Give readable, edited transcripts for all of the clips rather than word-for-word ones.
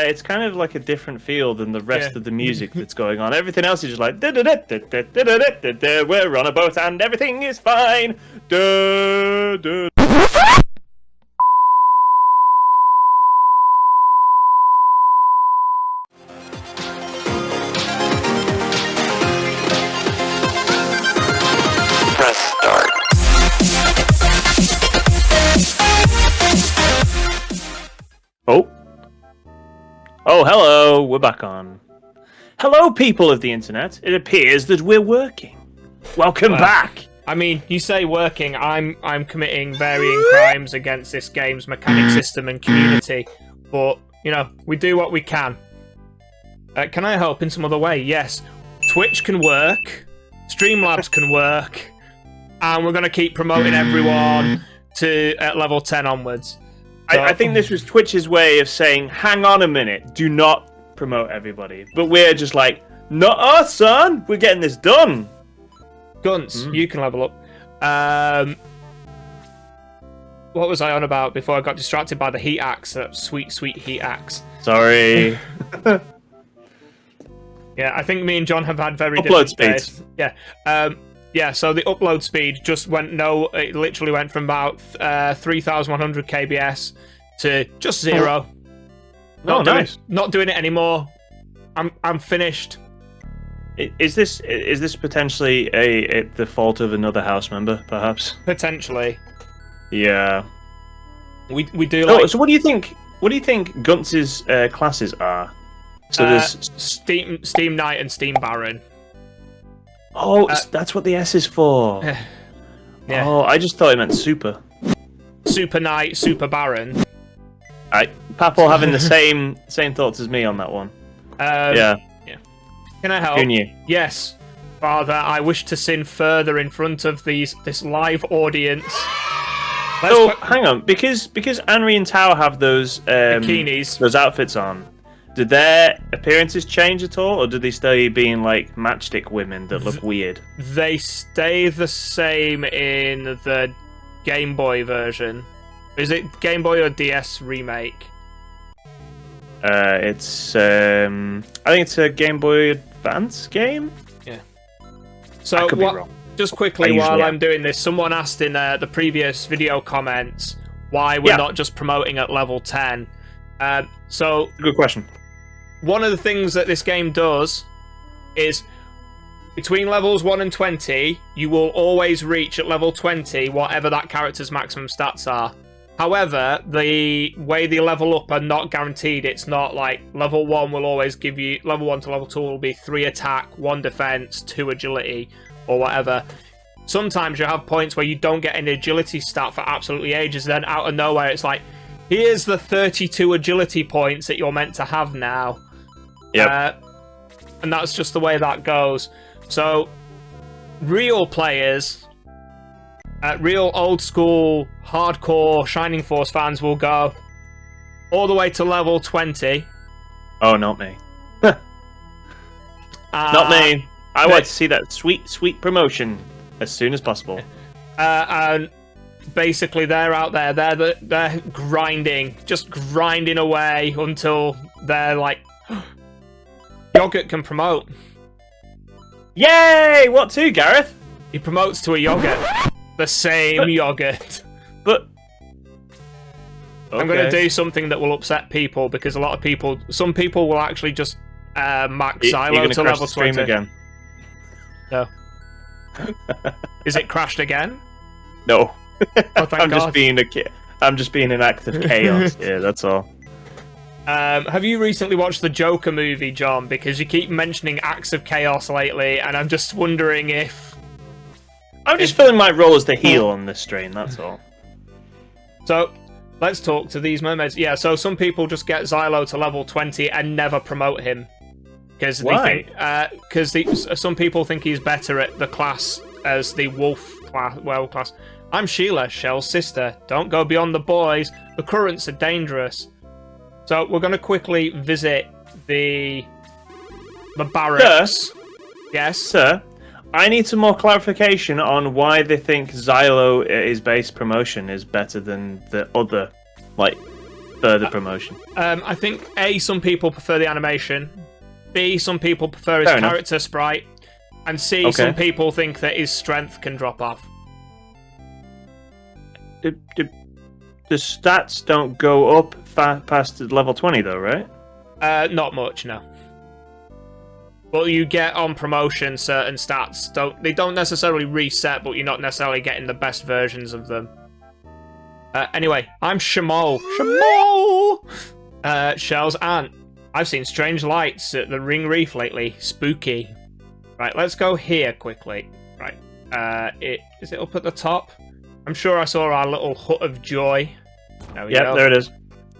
It's kind of like a different feel than the rest of the music that's going on. Everything else is just like we're on a boat and everything is fine. Press start. Oh, hello, we're back on. Hello, people of the internet. It appears that we're working. Welcome back. I mean, you say working, I'm committing varying crimes against this game's mechanic system and community, but, you know, we do what we can. Can I help in some other way? Yes. Twitch can work, Streamlabs can work, and we're going to keep promoting everyone to at level 10 onwards. So, I think this was Twitch's way of saying, hang on a minute, do not promote everybody. But we're just like, not us, son, we're getting this done. Guns, you can level up. What was I on about before I got distracted by the heat axe? That sweet, sweet heat axe. Sorry. Yeah, I think me and John have had very upload different speeds. Yeah. Yeah, so the upload speed just went it literally went from about 3,100 kbs to just 0. Nice. Not doing it anymore. I'm finished. Is this potentially the fault of another house member, perhaps? Potentially. Yeah. We do like. So what do you think? What do you think Guntz's classes are? So there's Steam Knight and Steam Baron. Oh, that's what the S is for. Yeah. Oh, I just thought it meant super. Super Knight, Super Baron. Papal having the same thoughts as me on that one. Yeah. Can I help? Can you? Yes, Father. I wish to sin further in front of this live audience. Hang on, because Anri and Tao have those bikinis, those outfits on. Did their appearances change at all, or did they stay being like matchstick women that look weird? They stay the same in the Game Boy version. Is it Game Boy or DS remake? It's I think it's a Game Boy Advance game. Yeah. So I could be wrong. Just quickly while I'm doing this, someone asked in the previous video comments why we're not just promoting at level 10. So good question. One of the things that this game does is between levels 1 and 20, you will always reach at level 20 whatever that character's maximum stats are. However, the way they level up are not guaranteed. It's not like level 1 will always give you... Level 1 to level 2 will be 3 attack, 1 defense, 2 agility, or whatever. Sometimes you have points where you don't get an agility stat for absolutely ages, then out of nowhere it's like, here's the 32 agility points that you're meant to have now. Yep. And that's just the way that goes. So, real players, real old school, hardcore Shining Force fans will go all the way to level 20. Oh, not me. Not me. I want to see that sweet, sweet promotion as soon as possible. And basically, they're out there. They're grinding, just grinding away until they're like, Yogurt can promote. Yay! What to, Gareth? He promotes to a yogurt. The same yogurt. But I'm going to do something that will upset people because some people will actually just max Xylo to level 20 again. No. Is it crashed again? No. Oh, thank I'm God. just being an act of chaos. Yeah, that's all. Have you recently watched the Joker movie, John? Because you keep mentioning acts of chaos lately, and I'm just wondering if... I'm just feeling my role as the heel on this stream, that's all. So, let's talk to these mermaids. Yeah, so some people just get Xylo to level 20 and never promote him. Because some people think he's better at the class as the wolf class. I'm Sheila, Shell's sister. Don't go beyond the boys. The currents are dangerous. So we're going to quickly visit the barracks. Sir? Yes? Sir, I need some more clarification on why they think Xylo, his base promotion, is better than the other, further promotion? I think A, some people prefer the animation. B, some people prefer his Fair enough. character sprite. And C, some people think that his strength can drop off. The stats don't go up past level 20 though, right? Not much, no. But you get on promotion certain stats. They don't necessarily reset, but you're not necessarily getting the best versions of them. Anyway, I'm Shamo. Shell's aunt. I've seen strange lights at the Ring Reef lately. Spooky. Right, let's go here quickly. Right. Is it up at the top? I'm sure I saw our little hut of joy. There we go. There it is.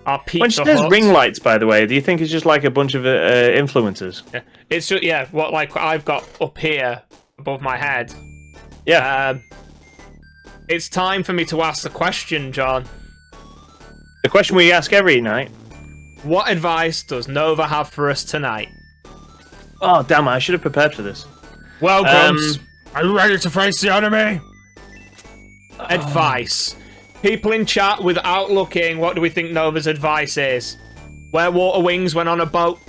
Our pizza When she says hut. ring lights, by the way, do you think it's just like a bunch of influencers? Yeah. It's just, what like I've got up here above my head. Yeah. It's time for me to ask the question, John. The question we ask every night. What advice does Nova have for us tonight? Oh, damn it, I should have prepared for this. Well, Grumps, Are you ready to face the enemy? advice. People in chat without looking, what do we think Nova's advice is? Wear water wings when on a boat.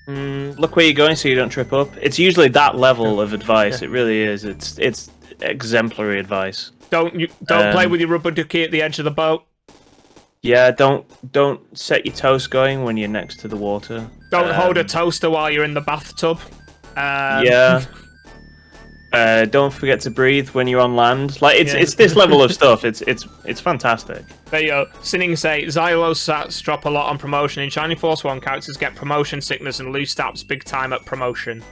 Look where you're going so you don't trip up. It's usually that level of advice. It really is. It's exemplary advice. Don't play with your rubber ducky at the edge of the boat. Yeah, don't set your toast going when you're next to the water. Don't hold a toaster while you're in the bathtub. Yeah. Don't forget to breathe when you're on land. Like it's this level of stuff. It's fantastic. There you go. Sinning say Xylo stats drop a lot on promotion. In Shining Force 1, characters get promotion sickness and lose stats big time at promotion.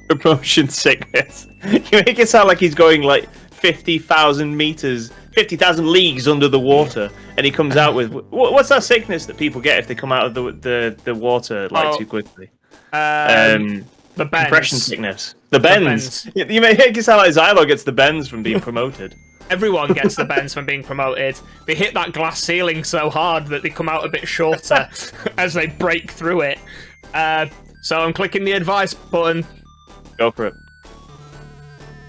Promotion sickness. You make it sound like he's going like 50,000 meters, 50,000 leagues under the water, and he comes out with what's that sickness that people get if they come out of the water too quickly? The bends. Compression sickness. The bends. You make it sound like Xylo gets the bends from being promoted. Everyone gets the bends from being promoted. They hit that glass ceiling so hard that they come out a bit shorter as they break through it. So I'm clicking the advice button. Go for it.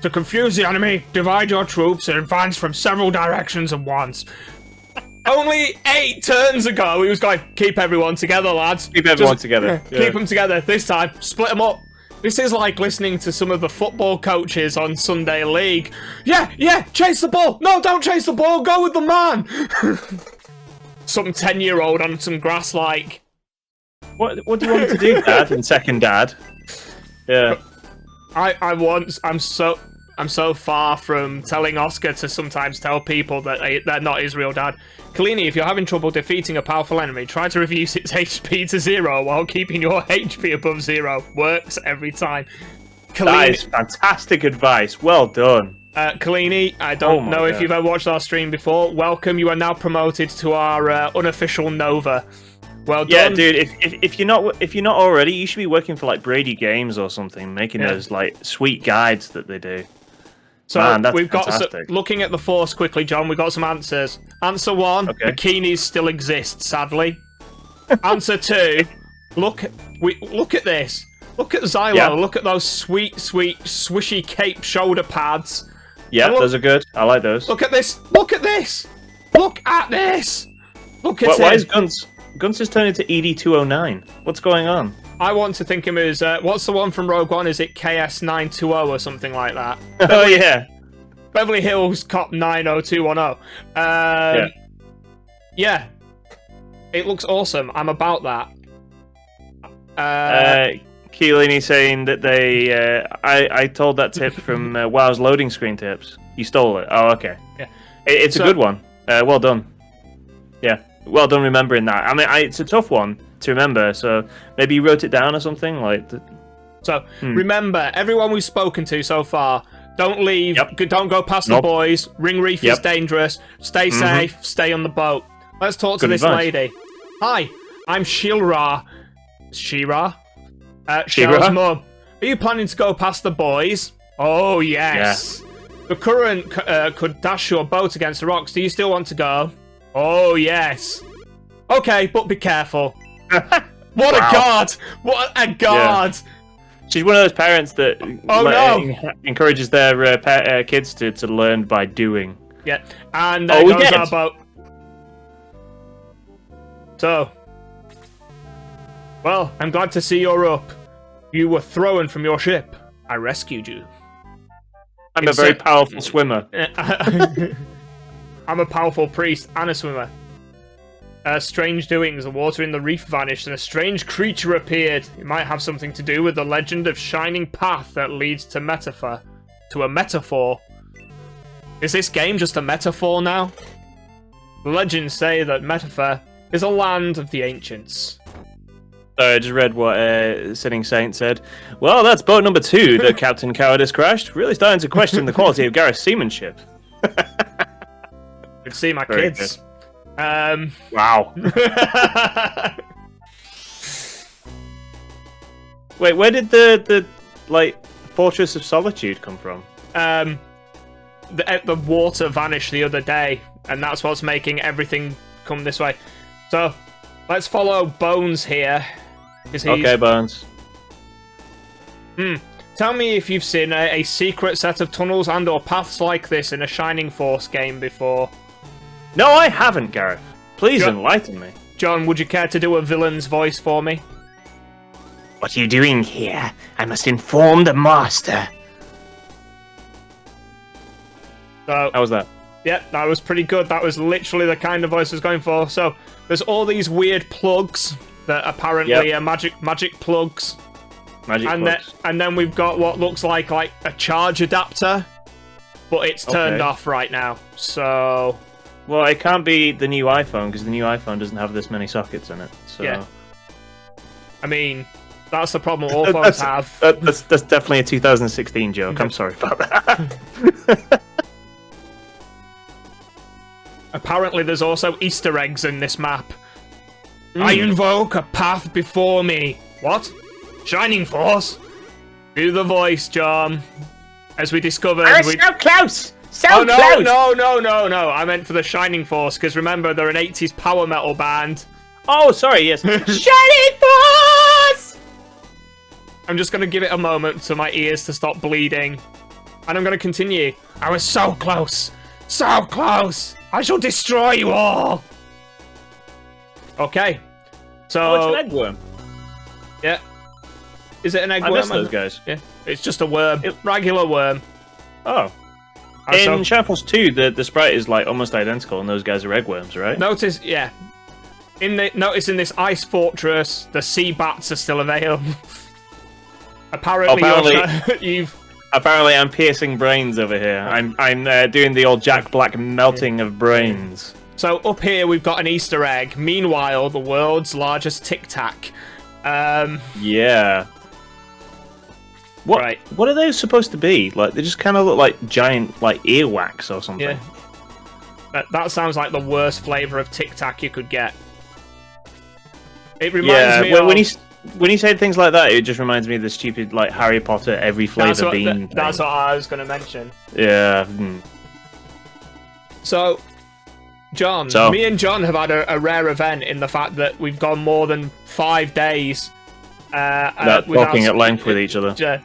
To confuse the enemy, divide your troops and advance from several directions at once. Only 8 turns ago, he was going, keep everyone together, lads. Keep everyone together. Yeah. Keep them together. This time, split them up. This is like listening to some of the football coaches on Sunday League. Yeah, chase the ball. No, don't chase the ball. Go with the man. Some 10-year-old on some grass like. What do you want me to do, Dad? And second dad. Yeah. I'm so far from telling Oscar to sometimes tell people that they're not his real dad. Kalini, if you're having trouble defeating a powerful enemy, try to reduce its HP to 0 while keeping your HP above 0. Works every time. Kalini, that is fantastic advice. Well done. Kalini, I don't know if you've ever watched our stream before. Welcome, you are now promoted to our unofficial Nova. Well done. Yeah, dude. If you're not already, you should be working for like Brady Games or something, making those like sweet guides that they do. So Man, that's we've got fantastic. looking at the Force quickly, John. We've got some answers. Answer 1: bikinis still exist, sadly. Answer 2: look at this. Look at Xylo. Yeah. Look at those sweet, swishy cape shoulder pads. Yeah, look, those are good. I like those. Look at this. Look at this. Look at this. Look at it. Why is Guns has turned into ED209? What's going on? I want to think him as what's the one from Rogue One? Is it KS920 or something like that? Oh yeah. Beverly Hills Cop 90210. Yeah. It looks awesome. I'm about that. Keelini saying that they... I told that tip from WoW's loading screen tips. You stole it. Oh, okay. Yeah. It's a good one. Well done. Yeah. Well done remembering that. I mean, it's a tough one to remember, so maybe you wrote it down or something? So, remember, everyone we've spoken to so far, don't leave, don't go past the boys, Ring Reef is dangerous, stay safe, stay on the boat. Let's talk to this lady. Hi, I'm Shilra. Shira? Cheryl's mum. Are you planning to go past the boys? Oh, yes. The current could dash your boat against the rocks. Do you still want to go? Oh, yes. Okay, but be careful. What a guard! What a guard! Yeah. She's one of those parents that encourages their kids to learn by doing. Yeah, and there goes our boat. So, well, I'm glad to see you're up. You were thrown from your ship. I rescued you. I'm a very powerful swimmer. I'm a powerful priest and a swimmer. Strange doings. The water in the reef vanished and a strange creature appeared. It might have something to do with the legend of Shining Path that leads to metaphor. To a metaphor. Is this game just a metaphor now? The legends say that Metaphor is a land of the ancients. I just read what Sinning Saint said. Well, that's boat number 2 that Captain Cowardice crashed. Really starting to question the quality of Gareth's seamanship. Could see my Very kids. Wow. Wait, where did the Fortress of Solitude come from? The water vanished the other day, and that's what's making everything come this way. So, let's follow Bones here. Okay, Bones. Tell me if you've seen a secret set of tunnels and or paths like this in a Shining Force game before. No, I haven't, Gareth. Please John- enlighten me. John, would you care to do a villain's voice for me? What are you doing here? I must inform the master. So, How was that? yeah, that was pretty good. That was literally the kind of voice I was going for. So, there's all these weird plugs that apparently are magic plugs. Magic And plugs. then we've got what looks like a charge adapter, but it's turned Okay. off right now. So, Well, it can't be the new iPhone because the new iPhone doesn't have this many sockets in it. So Yeah. I mean, that's the problem all phones have. That's definitely a 2016 joke. I'm sorry about that. Apparently, there's also Easter eggs in this map. I invoke a path before me. What? Shining Force? Do the voice, John. As we discovered, Oh, so close! So Oh no, close! no! I meant for the Shining Force, because remember, they're an 80s power metal band. Oh, sorry. Yes. Shining Force! I'm just going to give it a moment for my ears to stop bleeding. And I'm going to continue. I was so close. So close. I shall destroy you all. Okay. So, Oh, it's an eggworm. yeah. Is it an I eggworm? miss those guys. Yeah. It's just a worm. Regular worm. Oh. So- In Shining Force 2, the sprite is like almost identical, and those guys are eggworms, right? Notice, yeah. Notice in this ice fortress, the sea bats are still available. Apparently, Apparently, I'm piercing brains over here. I'm doing the old Jack Black melting of brains. So up here we've got an Easter egg. Meanwhile, the world's largest Tic Tac. Yeah. What? Right. What are those supposed to be? Like they just kind of look like giant, like earwax or something. Yeah. That sounds like the worst flavor of Tic Tac you could get. It reminds me well, of... when you say things like that, it just reminds me of the stupid like Harry Potter every flavor bean. That's thing. what I was going to mention. Yeah. So, John, me and John have had a rare event in the fact that we've gone more than 5 days Without talking at length with each other. Yeah.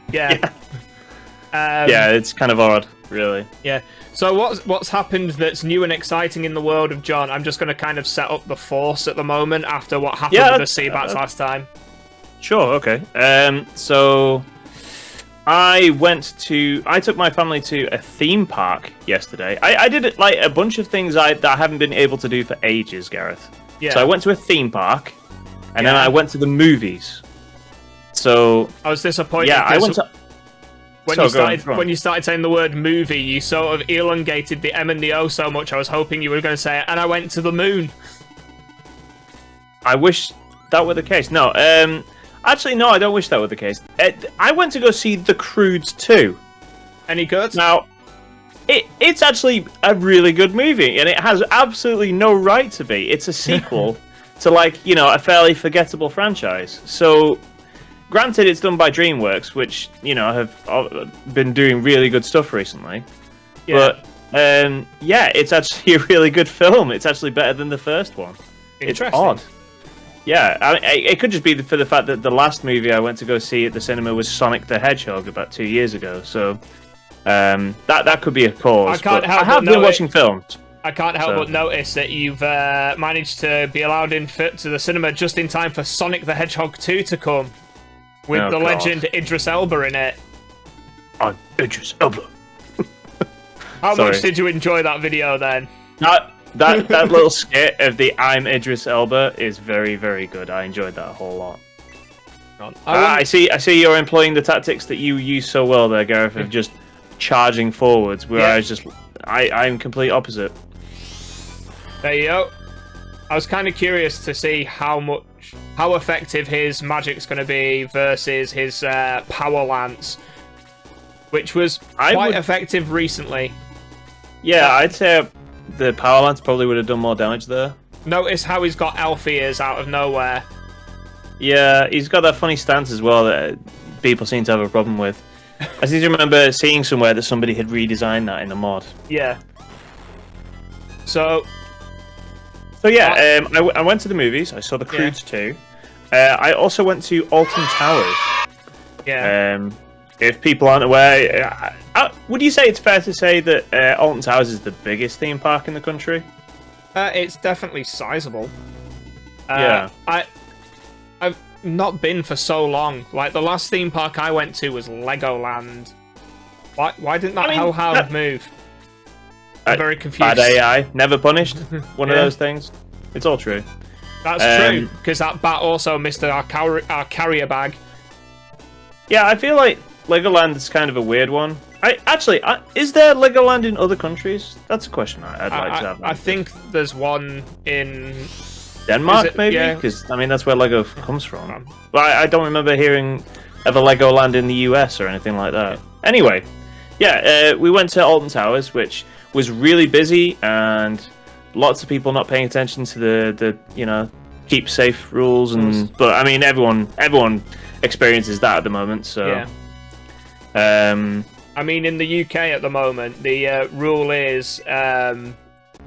Yeah, it's kind of odd, really. Yeah. So what's happened that's new and exciting in the world of John? I'm just going to kind of set up the Force at the moment after what happened with the sea bats last time. Sure. Okay. So I took my family to a theme park yesterday. I did like a bunch of things that I haven't been able to do for ages, Gareth. Yeah. So I went to a theme park, and then I went to the movies. So I was disappointed. yeah, I went to. When you started saying the word movie, you sort of elongated the M and the O so much. I was hoping you were going to say, and I went to the moon. I wish that were the case. No, actually, no, I don't wish that were the case. I went to go see The Croods 2. Any good? Now, it's actually a really good movie, and it has absolutely no right to be. It's a sequel to, like, you know, a fairly forgettable franchise. So, granted, it's done by DreamWorks, which, you know, have been doing really good stuff recently. Yeah. But, yeah, it's actually a really good film. It's actually better than the first one. It's Interesting. odd. Yeah, it could just be for the fact that the last movie I went to go see at the cinema was Sonic the Hedgehog about 2 years ago. So that could be a cause. I can't but help I have but been know watching films. I can't help but notice that you've managed to be allowed in to the cinema just in time for Sonic the Hedgehog 2 to come, with the legend Idris Elba in it. I'm Idris Elba. How much did you enjoy that video then? That little skit of the I'm Idris Elba is very, very good. I enjoyed that a whole lot. I see you're employing the tactics that you use so well there, Gareth, of just charging forwards, where I'm complete opposite. There you go. I was kind of curious to see how effective his magic's going to be versus his power lance, which was quite effective recently. Yeah, I'd say the power lance probably would have done more damage there. Notice how he's got elf ears out of nowhere. Yeah, he's got that funny stance as well that people seem to have a problem with. I seem to remember seeing somewhere that somebody had redesigned that in the mod. Yeah. So yeah, I went to the movies. I saw The Croods 2. I also went to Alton Towers. Yeah. If people aren't aware, would you say it's fair to say that Alton Towers is the biggest theme park in the country? It's definitely sizable. Yeah. I've not been for so long. Like, the last theme park I went to was Legoland. Why didn't that hellhound move? I'm very confused. Bad AI, never punished. One of those things. It's all true. That's true, because that bat also missed our carrier bag. Yeah, I feel like Legoland is kind of a weird one. Is there Legoland in other countries? That's a question I'd like to have. I think there's one in Denmark, maybe? Because, that's where Lego comes from. But I don't remember hearing of a Legoland in the US or anything like that. Anyway, we went to Alton Towers, which was really busy, and lots of people not paying attention to the keep safe rules. But, everyone experiences that at the moment, so... Yeah. In the UK at the moment, the rule is...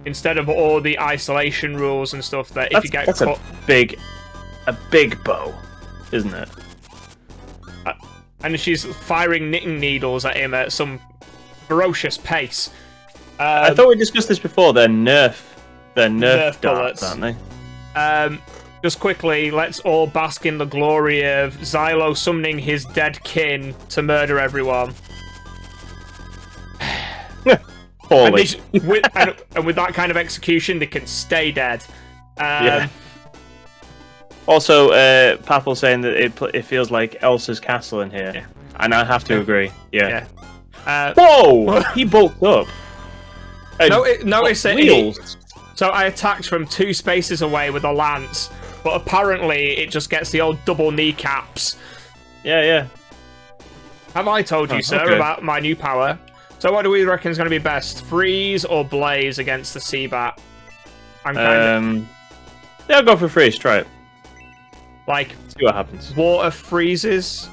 instead of all the isolation rules and stuff, that if you get caught... a big bow, isn't it? And she's firing knitting needles at him at some ferocious pace. I thought we discussed this before. They're Nerf darts, bullets, aren't they? Just quickly, let's all bask in the glory of Xylo summoning his dead kin to murder everyone. Poorly. And with that kind of execution, they can stay dead. Also, Papel saying that it feels like Elsa's castle in here, and I have to agree. Yeah. Whoa! He bulked up. Notice it. So I attacked from 2 spaces away with a lance, but apparently it just gets the old double kneecaps. Yeah. Have I told you, sir, about my new power? So what do we reckon is going to be best? Freeze or Blaze against the Seabat? I'll go for Freeze, try it. See what happens. Water freezes?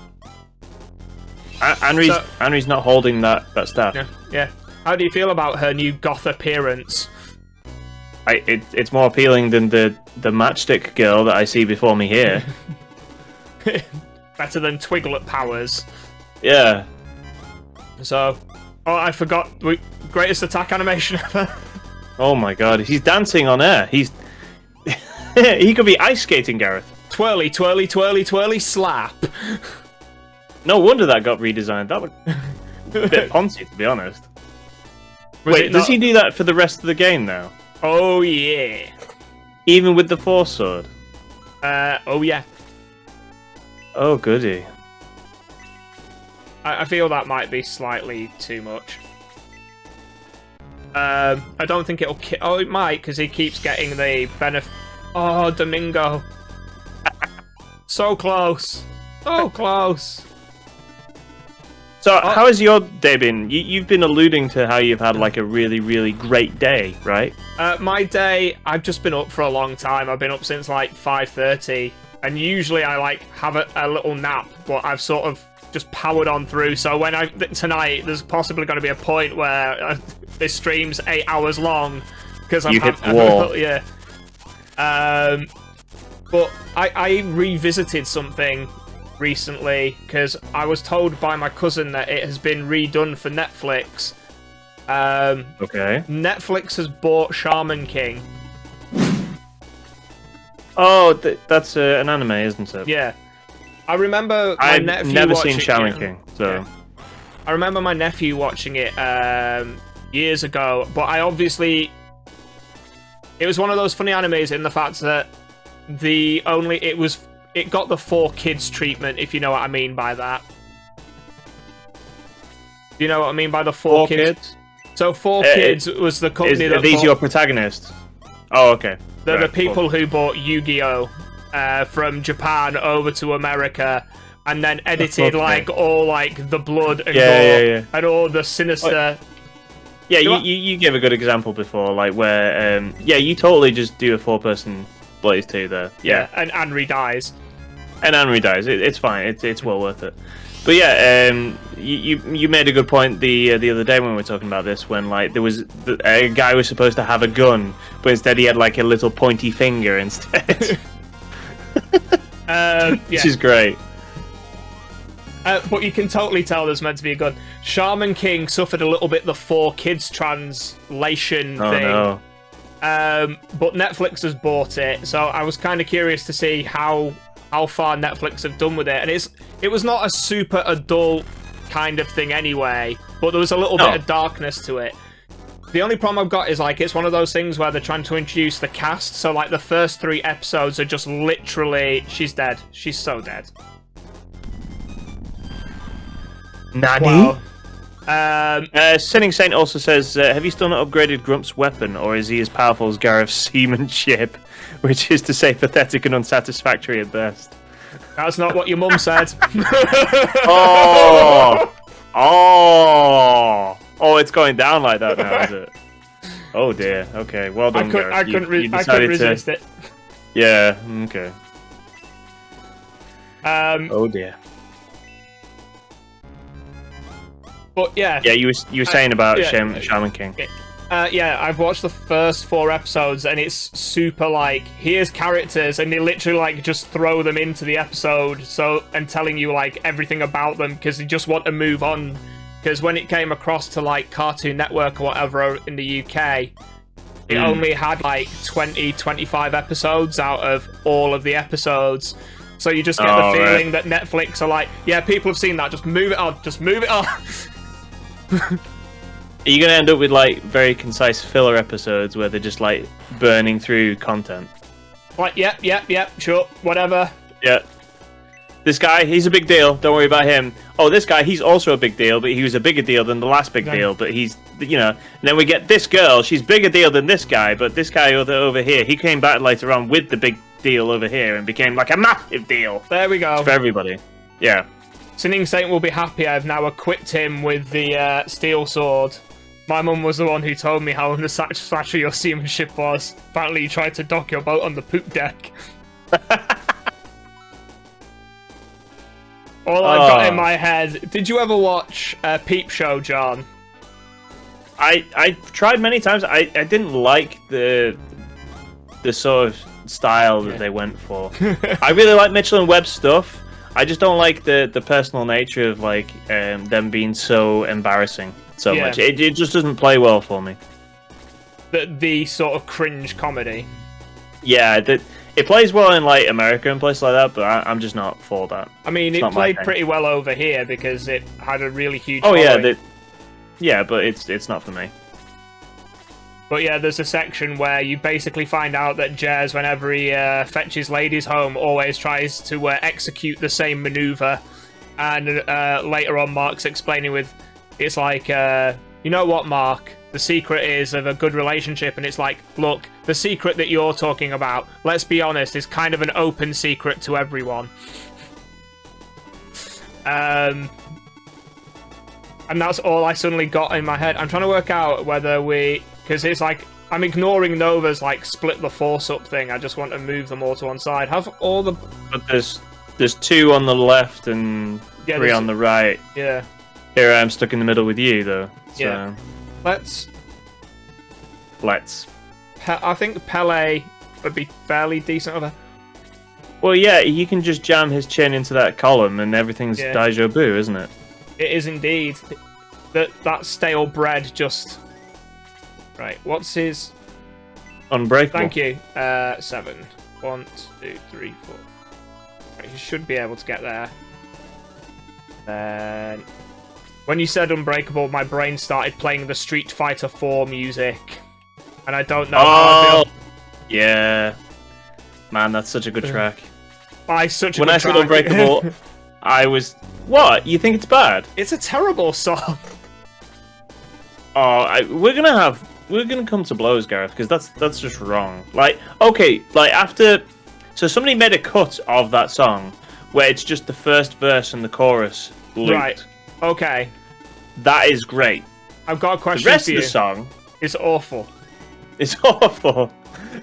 Anri's not holding that staff. Yeah. How do you feel about her new goth appearance? It's more appealing than the matchstick girl that I see before me here. Better than Twiglet powers. Yeah. So... Oh, I forgot. Greatest attack animation ever. Oh my god, he's dancing on air. He could be ice skating, Gareth. Twirly, twirly, twirly, twirly, slap. No wonder that got redesigned. That was a bit poncy, to be honest. Wait, does he do that for the rest of the game now? Oh, yeah. Even with the Force Sword? Oh, yeah. Oh, goody. I feel that might be slightly too much. I don't think it'll kill... Oh, it might, because he keeps getting the benefit... Oh, Domingo. So close. So close. So, how has your day been? You've been alluding to how you've had, a really, really great day, right? My day, I've just been up for a long time. I've been up since, 5:30. And usually I, have a little nap, but I've sort of just powered on through. So when tonight, there's possibly going to be a point where this stream's 8 hours long because you hit the wall. Yeah. But I revisited something recently because I was told by my cousin that it has been redone for Netflix, Okay. Netflix has bought Shaman King. Oh, that's an anime, isn't it? Yeah. I remember my I've nephew never watching seen Shaman it. King, so... Yeah. I remember my nephew watching it years ago, but I obviously... It was one of those funny animes in the fact that it got the 4 kids treatment, if you know what I mean by that. Do you know what I mean by the 4 kids? So 4 Kids was the company that Are these your protagonists? Oh, okay. They're right, the people who bought Yu-Gi-Oh! From Japan over to America, and then edited all the blood and gore and all the sinister. Yeah, you gave a good example before, like where you totally just do a 4-person Blaze 2 there. Yeah, and Anri dies. And Anri dies. It's fine. It's well worth it. But yeah, you made a good point the other day when we were talking about this, when like there was a guy was supposed to have a gun, but instead he had like a little pointy finger instead. Which is great. But you can totally tell there's meant to be a gun. Shaman King suffered a little bit the 4 Kids translation thing. No. But Netflix has bought it, so I was kind of curious to see how far Netflix have done with it. And it was not a super adult kind of thing anyway, but there was a little bit of darkness to it. The only problem I've got is like it's one of those things where they're trying to introduce the cast, so like the first 3 episodes are just literally she's dead. She's so dead. Nani? Wow. Sinning Saint also says, have you still not upgraded Grump's weapon, or is he as powerful as Gareth's seamanship, which is to say pathetic and unsatisfactory at best? That's not what your mum said. Oh, it's going down like that now, is it? Oh dear. Okay, well done, Gareth. I couldn't resist it. Yeah. Okay. Oh dear. But yeah. Yeah, you were saying about Shaman King. Yeah, I've watched the first 4 episodes, and it's super like here's characters, and they literally like just throw them into the episode, and telling you like everything about them because they just want to move on. Because when it came across to like Cartoon Network or whatever in the UK, it only had like 20-25 episodes out of all of the episodes. So you just get the feeling that Netflix are like, yeah, people have seen that, just move it on, just move it on. Are you going to end up with like very concise filler episodes where they're just like burning through content? Like, yep, sure, whatever. Yeah. This guy, he's a big deal. Don't worry about him. Oh, this guy, he's also a big deal, but he was a bigger deal than the last big deal. But he's, And then we get this girl. She's bigger deal than this guy, but this guy over here, he came back later on with the big deal over here and became like a massive deal. There we go. For everybody. Yeah. Sinning Saint will be happy I've now equipped him with the steel sword. My mum was the one who told me how unsatisfactory your seamanship was. Apparently you tried to dock your boat on the poop deck. All I've got in my head... Did you ever watch Peep Show, John? I tried many times. I didn't like the sort of style that they went for. I really like Mitchell and Webb stuff. I just don't like the personal nature of like them being so embarrassing so much. It just doesn't play well for me. The sort of cringe comedy. Yeah, it plays well in like America and places like that, but I'm just not for that. I mean, it played pretty well over here because it had a really huge following. Yeah, but it's not for me. But yeah, there's a section where you basically find out that Jez, whenever he fetches ladies home, always tries to execute the same maneuver. And later on, Mark's explaining it's like, you know what, Mark? The secret is of a good relationship. And it's like, look, the secret that you're talking about, let's be honest, is kind of an open secret to everyone. And that's all I suddenly got in my head. I'm trying to work out whether because it's like, I'm ignoring Nova's like split the force up thing. I just want to move them all to one side. Have all the... But there's 2 on the left and 3 on the right. Yeah. Here I am stuck in the middle with you, though. So. Yeah. Let's. I think Pele would be fairly decent over. Well, yeah, you can just jam his chin into that column and everything's Daijo Bu, isn't it? It is indeed. that stale bread just... Right, what's his... Unbreakable. Thank you. 7. 1, 2, 3, 4. Right, you should be able to get there. Then... When you said Unbreakable, my brain started playing the Street Fighter 4 music. And I don't know how I feel. Yeah. Man, that's such a good track. Such a When good I said track. Unbreakable, I was... What? You think it's bad? It's a terrible song. Oh, we're gonna come to blows, Gareth, because that's just wrong. Like, okay, like after... So somebody made a cut of that song where it's just the first verse and the chorus looped. Right. Okay. That is great. I've got a The question rest for of you. the song It's awful. is awful.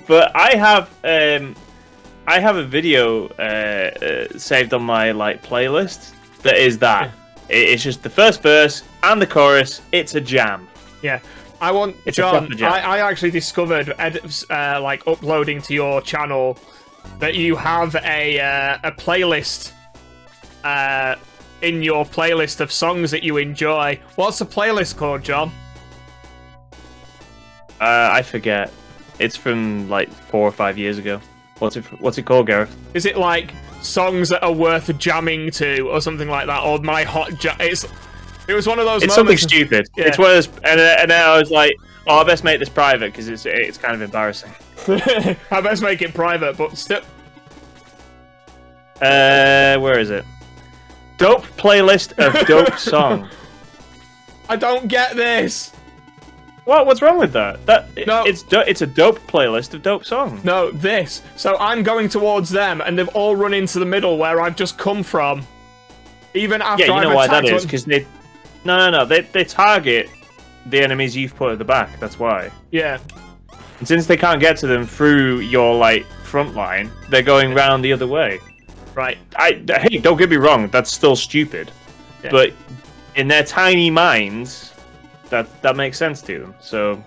But I have a video saved on my playlist that is that. It's just the first verse and the chorus. It's a jam. Yeah. I want It's a John. proper jam. I actually discovered, uploading to your channel, that you have a playlist. In your playlist of songs that you enjoy. What's the playlist called, John? I forget. It's from 4 or 5 years ago. What's it called, Gareth? Is it like songs that are worth jamming to, or something like that, or my hot jam? It was one of those. It's something moments. stupid. Yeah. It's one of those, and then I was like, "Oh, I best make this private because it's kind of embarrassing." I best make it private, but still. Where is it? Dope playlist of dope song. I don't get this. What? What's wrong with that? No. It's a dope playlist of dope songs. No, this. So I'm going towards them, and they've all run into the middle where I've just come from. Even after Yeah, you know I've why that attacked is? Because they target the enemies you've put at the back. That's why. Yeah. And since they can't get to them through your front line, they're going round the other way. Right. Hey, don't get me wrong. That's still stupid, Yeah. but in their tiny minds, that makes sense to them. So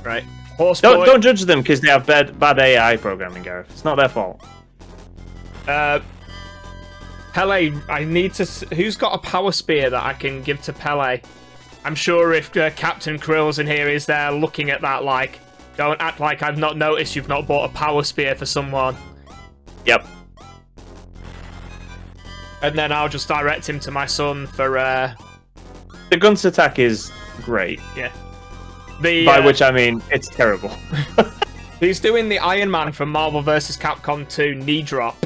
Right. Horse don't boy. judge them because they have bad AI programming, Gareth. It's not their fault. Pele, I need to... Who's got a power spear that I can give to Pele? I'm sure if Captain Krill's in here, is there looking at that like, don't act like I've not noticed you've not bought a power spear for someone. Yep. And then I'll just direct him to my son for, The Guns attack is great. yeah. The, By which I mean, it's terrible. he's doing the Iron Man from Marvel vs. Capcom 2 knee drop.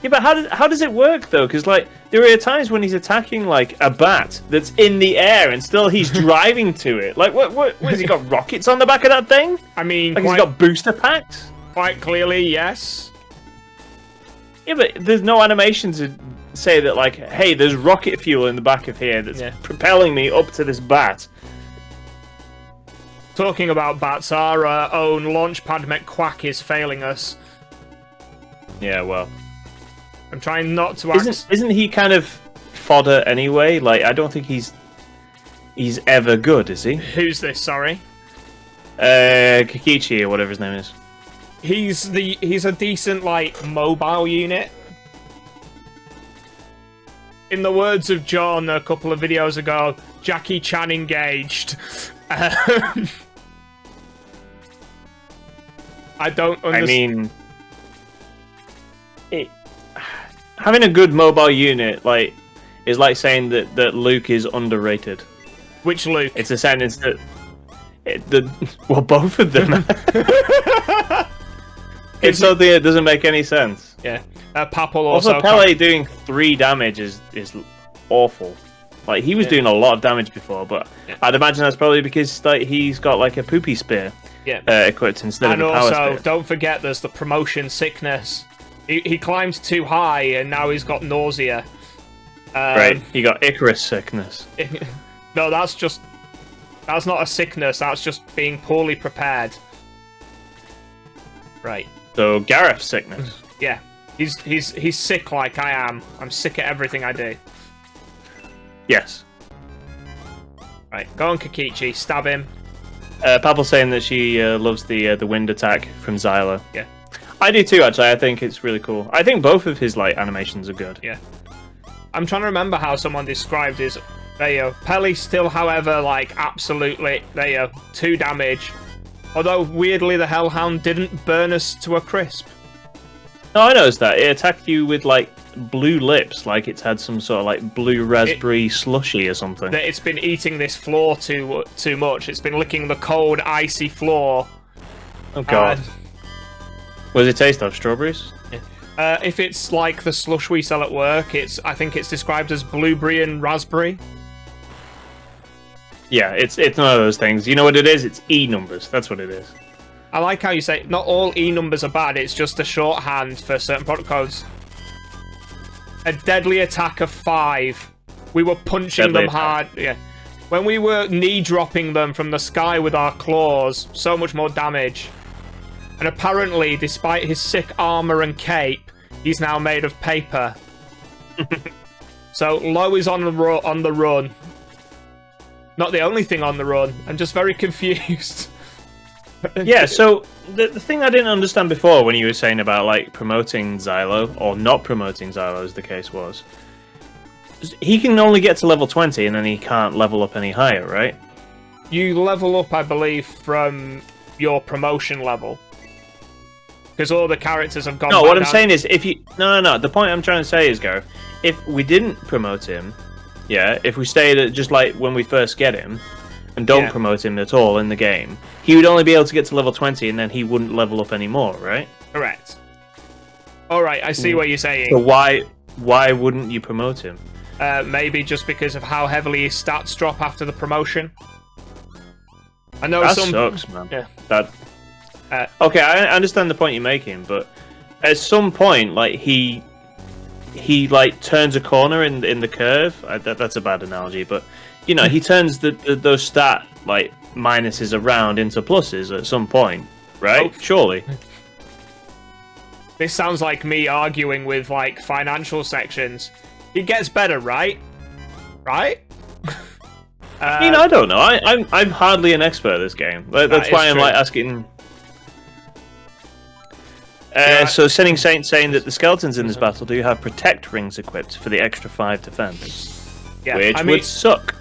Yeah, but how does it work though? Because there are times when he's attacking a bat that's in the air, and still he's driving to it. What has he got? Rockets on the back of that thing? I mean, He's got booster packs? quite clearly, yes. Yeah, but there's no animation to say that hey, there's rocket fuel in the back of here that's propelling me up to this bat. Talking about bats, our own Launchpad McQuack is failing us. Yeah, well, I'm trying not to act... isn't he kind of fodder anyway? I don't think he's ever good, is he? Who's this, sorry? Kikichi or whatever his name is. He's a decent, mobile unit. In the words of John a couple of videos ago, Jackie Chan engaged. I don't understand. I mean, having a good mobile unit is like saying that Luke is underrated. Which Luke? It's a sentence that well, both of them. It's something that doesn't make any sense. Yeah. Papal Also, Pele doing 3 damage is awful. He was doing a lot of damage before, but I'd imagine that's probably because he's got a poopy spear equipped instead of a power spear. And also, don't forget there's the promotion sickness. He climbed too high and now he's got nausea. Right, he got Icarus sickness. No, that's not a sickness, that's just being poorly prepared. Right. So, Gareth sickness. Yeah. He's sick like I am. I'm sick at everything I do. Yes. Right, go on Kikichi, stab him. Pavel's saying that she loves the wind attack from Xylo. Yeah. I do too, actually. I think it's really cool. I think both of his animations are good. Yeah. I'm trying to remember how someone described his There you go. Pelly still, however, like, absolutely... There you go. 2 damage. Although, weirdly, the Hellhound didn't burn us to a crisp. No, I noticed that. It attacked you with, like, blue lips, like it's had some sort of, like, blue raspberry slushy or something. That it's been eating this floor too much. It's been licking the cold, icy floor. Oh, God. What does it taste of? Strawberries? If it's like the slush we sell at work, I think it's described as blueberry and raspberry. Yeah, it's none of those things. You know what it is? It's E numbers. That's what it is. I like how you say not all E numbers are bad. It's just a shorthand for certain product codes. A deadly attack of 5. We were punching them hard. Yeah, when we were knee dropping them from the sky with our claws, so much more damage. And apparently, despite his sick armor and cape, he's now made of paper. So Lo is on the run. Not the only thing on the run. I'm just very confused. Yeah, so the thing I didn't understand before when you were saying about like promoting Xylo or not promoting Xylo, as the case was, he can only get to level 20 and then he can't level up any higher, right? You level up, I believe, from your promotion level. Because all the characters have gone. No, what I'm down. saying is, if you no, the point I'm trying to say is, Gareth, if we didn't promote him, yeah, if we stayed at just like when we first get him, and don't promote him at all in the game, he would only be able to get to level 20, and then he wouldn't level up anymore, right? Correct. All right, I see what you're saying. So why wouldn't you promote him? Maybe just because of how heavily his stats drop after the promotion. I know That some sucks, man. Yeah. That. Okay, I understand the point you're making, but at some point, like he like turns a corner in the curve. That's a bad analogy, but you know he turns those stat like minuses around into pluses at some point, right? Oh. Surely. This sounds like me arguing with like financial sections. It gets better, right? Right? I mean, I don't know. I'm hardly an expert at this game. That's why I'm true. like asking. Yeah. So Sinning Saint saying that the skeletons in this battle do have protect rings equipped for the extra 5 defense, Yeah, which I mean, would suck.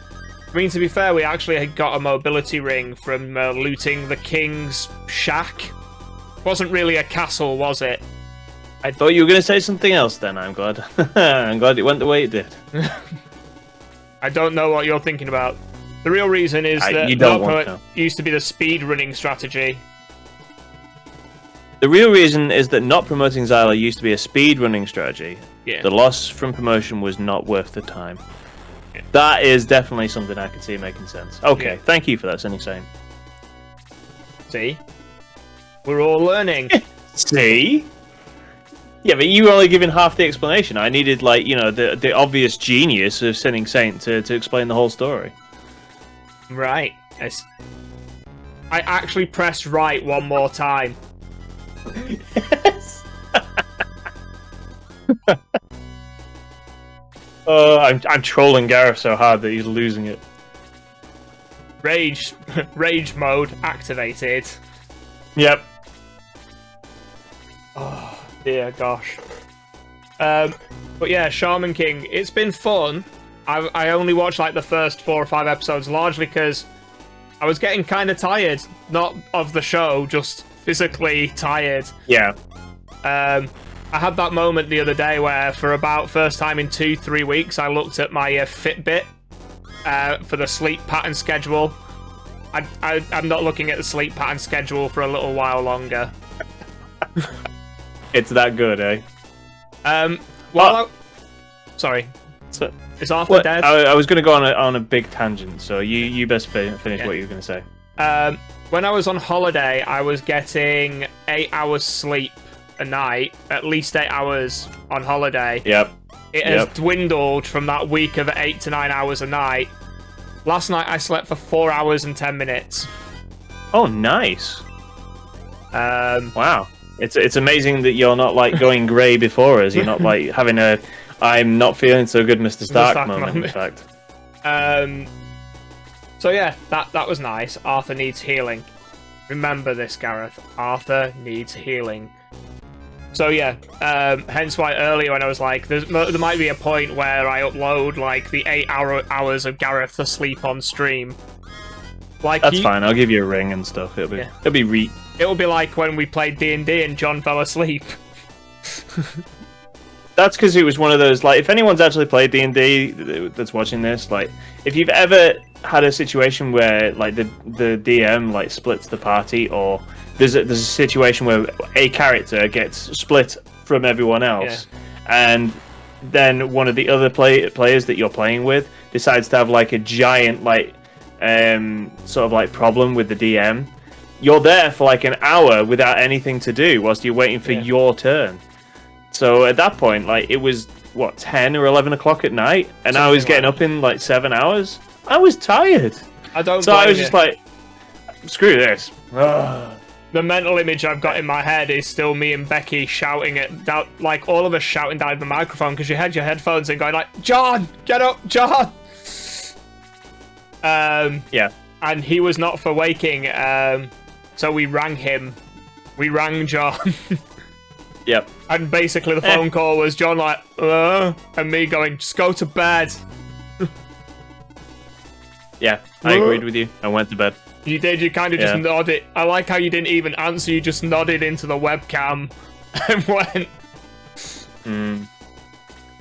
I mean, to be fair, we actually had got a mobility ring from looting the king's shack. Wasn't really a castle, was it? I thought you were going to say something else. Then I'm glad. I'm glad it went the way it did. I don't know what you're thinking about. The real reason is that you don't Nopo want to. used to be the speed running strategy. The real reason is that not promoting Xylo used to be a speed running strategy. Yeah. The loss from promotion was not worth the time. Yeah. That is definitely something I could see making sense. Okay, Yeah. thank you for that, Sinning Saint. See? We're all learning. See? Yeah, but you were only giving half the explanation. I needed, like, you know, the obvious genius of Sinning Saint to explain the whole story. Right. Yes. I actually pressed right one more time. Yes. I'm trolling Gareth so hard that he's losing it. Rage mode activated. Yep. Oh dear gosh. But yeah, Shaman King. It's been fun. I only watched like the first 4 or 5 episodes, largely because I was getting kind of tired. Not of the show, just physically tired. Yeah. I had that moment the other day where, for about first time in 2-3 weeks, I looked at my Fitbit for the sleep pattern schedule. I'm not looking at the sleep pattern schedule for a little while longer. It's that good, eh? Sorry. So, Is Arthur dead? I was going to go on a big tangent, so you best finish what you were going to say. When I was on holiday, I was getting 8 hours sleep a night, at least 8 hours on holiday. Yep. It has dwindled from that week of 8 to 9 hours a night. Last night I slept for 4 hours and 10 minutes. Oh, nice. Wow. It's amazing that you're not like going grey before us. You're not like having a I'm not feeling so good, Mr. Stark moment. In fact. So yeah, that was nice. Arthur needs healing. Remember this, Gareth. Arthur needs healing. So yeah, hence why earlier when I was like, there might be a point where I upload like the 8 hours of Gareth asleep on stream. Like That's fine. I'll give you a ring and stuff. It'll be It'll be like when we played D&D and John fell asleep. That's because it was one of those, like, if anyone's actually played D&D that's watching this, like, if you've ever had a situation where, like, the DM, like, splits the party, or there's a situation where a character gets split from everyone else, and then one of the other players that you're playing with decides to have, like, a giant, like, sort of, like, problem with the DM, you're there for, like, an hour without anything to do whilst you're waiting for your turn. So at that point, like, it was, what, 10 or 11 o'clock at night? And I was getting up in, like, 7 hours? I was tired. I don't So I was just like, screw this. Ugh. The mental image I've got in my head is still me and Becky shouting like, all of us shouting down the microphone because you had your headphones and going like, John, get up, John! Yeah. And he was not for waking, so we rang him. We rang John. Yep. And basically the phone call was John like, and me going, just go to bed. Yeah, I agreed with you. I went to bed. You did, you kind of just nodded. I like how you didn't even answer, you just nodded into the webcam and went.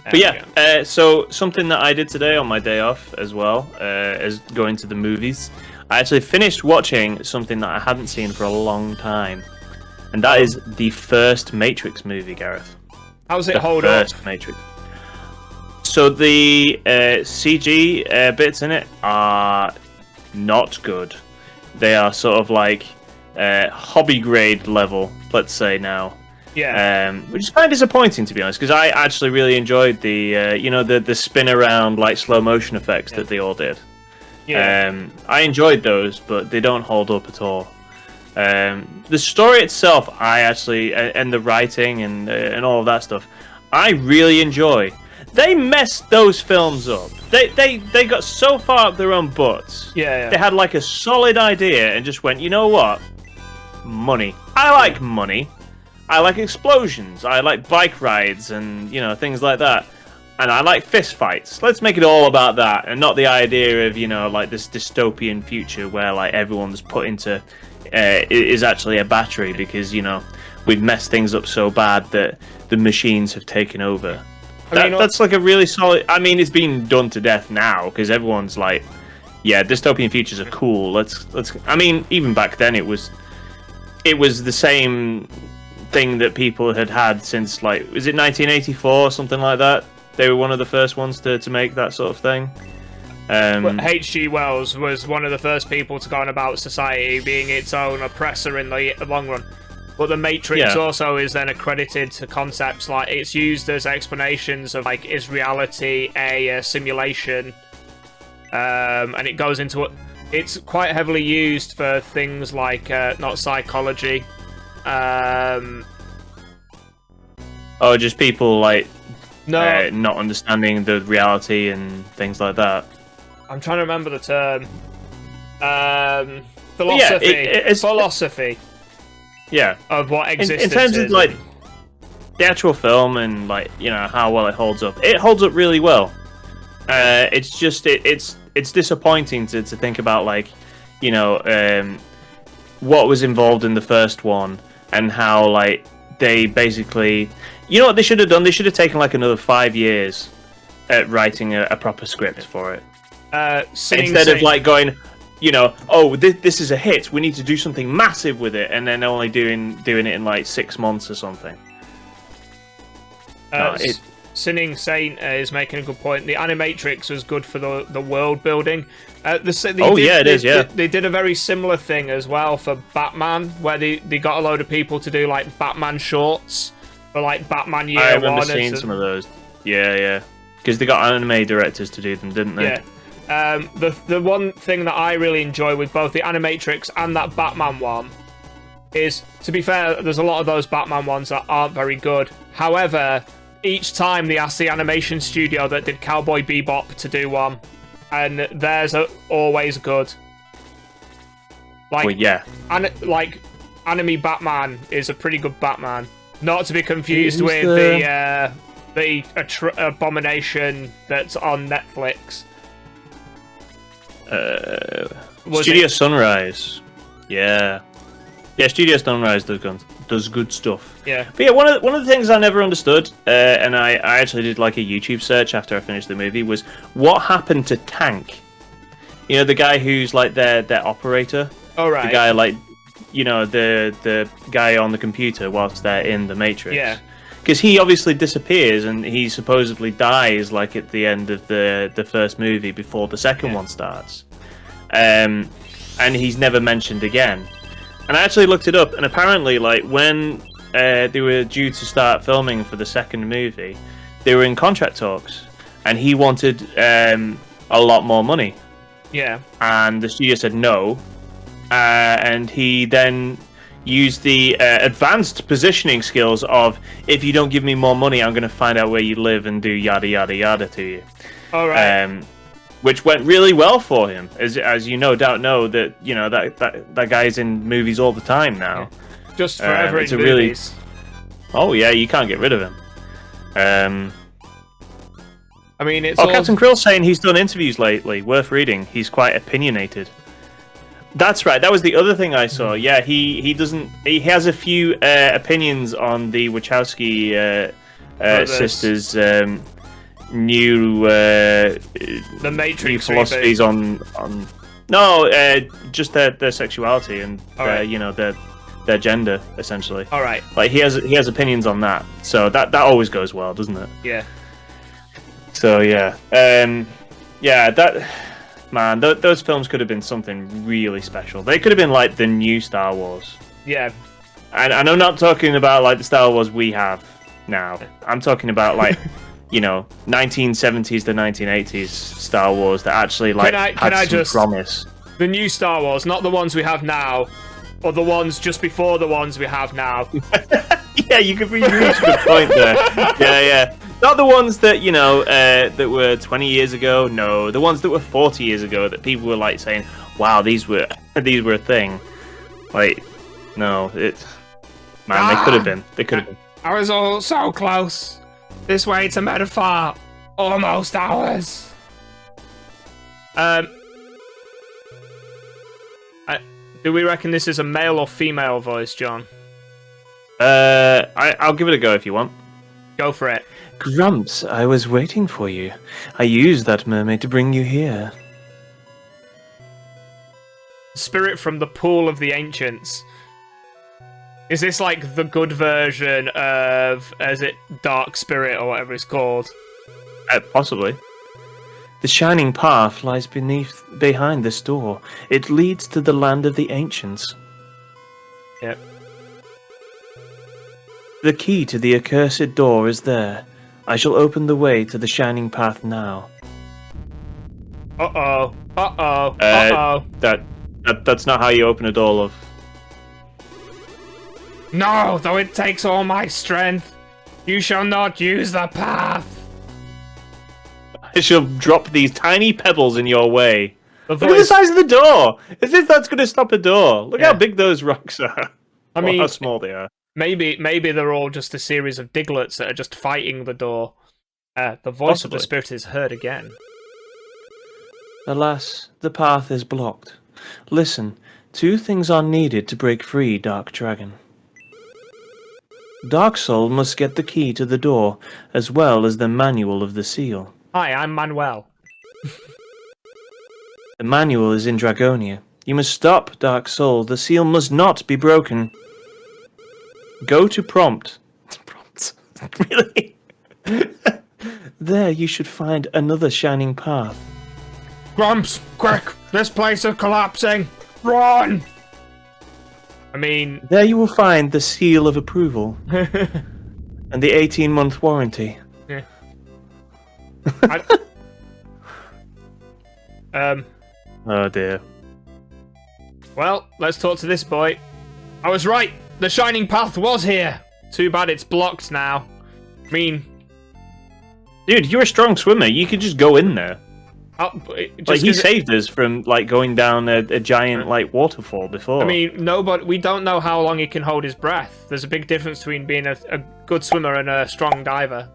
But yeah, so something that I did today on my day off as well, as going to the movies, I actually finished watching something that I hadn't seen for a long time. And that is the first Matrix movie, Gareth. How's it hold up? First Matrix. So the CG bits in it are not good. They are sort of like hobby grade level, let's say now. Yeah. Which is kind of disappointing, to be honest, because I actually really enjoyed the the spin around like slow motion effects that they all did. Yeah. I enjoyed those, but they don't hold up at all. The story itself, I actually, and the writing and all of that stuff, I really enjoy. They messed those films up. They got so far up their own butts. Yeah. They had like a solid idea and just went, you know what? Money. I like money. I like explosions. I like bike rides and things like that. And I like fist fights. Let's make it all about that, and not the idea of like this dystopian future where like everyone's put into is actually a battery because we've messed things up so bad that the machines have taken over. That's like a really solid. I mean, it's been done to death now because everyone's like, yeah, dystopian futures are cool. Let's. I mean, even back then it was the same thing that people had since like, was it 1984 or something like that? They were one of the first ones to make that sort of thing. H.G. Wells was one of the first people to go on about society being its own oppressor in the long run. But the Matrix also is then accredited to concepts like it's used as explanations of like, is reality a simulation? And it goes into it's quite heavily used for things like not psychology. Just people like not understanding the reality and things like that. I'm trying to remember the term. Philosophy. Philosophy. Yeah. Of what existence in terms is. of like the actual film and like how well it holds up. It holds up really well. It's just it's disappointing to think about like what was involved in the first one and how like they basically what they should have done. They should have taken like another 5 years at writing a proper script for it. Instead of like going, this is a hit, we need to do something massive with it, and then only doing it in like 6 months or something. Sinning Saint is making a good point. The Animatrix was good for the world building. They did a very similar thing as well for Batman, where they got a load of people to do like Batman shorts for like Batman Year One. I remember seeing some of those. Yeah. Because they got anime directors to do them, didn't they? Yeah. The one thing that I really enjoy with both the Animatrix and that Batman one is, to be fair, there's a lot of those Batman ones that aren't very good. However, each time they asked the animation studio that did Cowboy Bebop to do one, and theirs are always good. Like, well, yeah. Anime Batman is a pretty good Batman. Not to be confused Who's with the abomination that's on Netflix. Studio Sunrise. Yeah. Yeah, Studio Sunrise does good stuff. Yeah. But yeah, one of the things I never understood, and I actually did like a YouTube search after I finished the movie, was what happened to Tank? You know, the guy who's like their operator. All right. The guy like, you know, the guy on the computer whilst they're in the Matrix. Yeah. Because he obviously disappears and he supposedly dies like at the end of the first movie before the second one starts. And he's never mentioned again. And I actually looked it up, and apparently, like, when they were due to start filming for the second movie, they were in contract talks, and he wanted a lot more money. Yeah. And the studio said no, and he then used the advanced positioning skills of, if you don't give me more money, I'm going to find out where you live and do yada yada yada to you. All right. Which went really well for him, as you no doubt know that you know that guy's in movies all the time now. Yeah. Just forever in movies. Oh yeah, you can't get rid of him. I mean, it's Captain Krill's saying he's done interviews lately. Worth reading. He's quite opinionated. That's right. That was the other thing I saw. Yeah, he doesn't. He has a few opinions on the Wachowski sisters. New the Matrix new philosophies on just their sexuality and you know their gender essentially. All right. Like he has opinions on that, so that always goes well, doesn't it? Yeah. So yeah, that man, those films could have been something really special. They could have been like the new Star Wars. Yeah. And I'm not talking about like the Star Wars we have now. I'm talking about like. You know, 1970s to 1980s Star Wars that actually like had some promise. The new Star Wars, not the ones we have now, or the ones just before the ones we have now. Yeah, you could reach a good point there. Yeah. Not the ones that, you know, that were 20 years ago. No, the ones that were 40 years ago that people were like saying, "Wow, these were a thing." Like, no, they could have been. They could have been. I was all so close. This way to metaphor. Almost ours. Do we reckon this is a male or female voice, John? I'll give it a go if you want. Go for it. Grumps, I was waiting for you. I used that mermaid to bring you here. Spirit from the pool of the ancients. Is this like the good version of, is it Dark Spirit or whatever it's called? Possibly. The shining path lies behind this door. It leads to the land of the ancients. Yep. The key to the accursed door is there. I shall open the way to the shining path now. Uh-oh. Uh-oh. Uh-oh. That's not how you open a door, love. No, though it takes all my strength, you shall not use the path. I shall drop these tiny pebbles in your way. The Look at the size of the door! As if that's going to stop a door. Look how big those rocks are. I mean, how small they are. Maybe they're all just a series of diglets that are just fighting the door. The voice of the spirit is heard again. Alas, the path is blocked. Listen, 2 things are needed to break free, Dark Dragon. Dark Soul must get the key to the door, as well as the manual of the seal. Hi, I'm Manuel. The manual is in Dragonia. You must stop, Dark Soul. The seal must not be broken. Go to Prompt. Prompt? Really? There you should find another shining path. Grumps, quick! This place is collapsing! Run! I mean... There you will find the seal of approval. And the 18-month warranty. Yeah. Oh dear. Well, let's talk to this boy. I was right! The shining path was here! Too bad it's blocked now. I mean... Dude, you're a strong swimmer. You could just go in there. Like he saved us from like going down a giant like waterfall before. I mean, we don't know how long he can hold his breath. There's a big difference between being a good swimmer and a strong diver.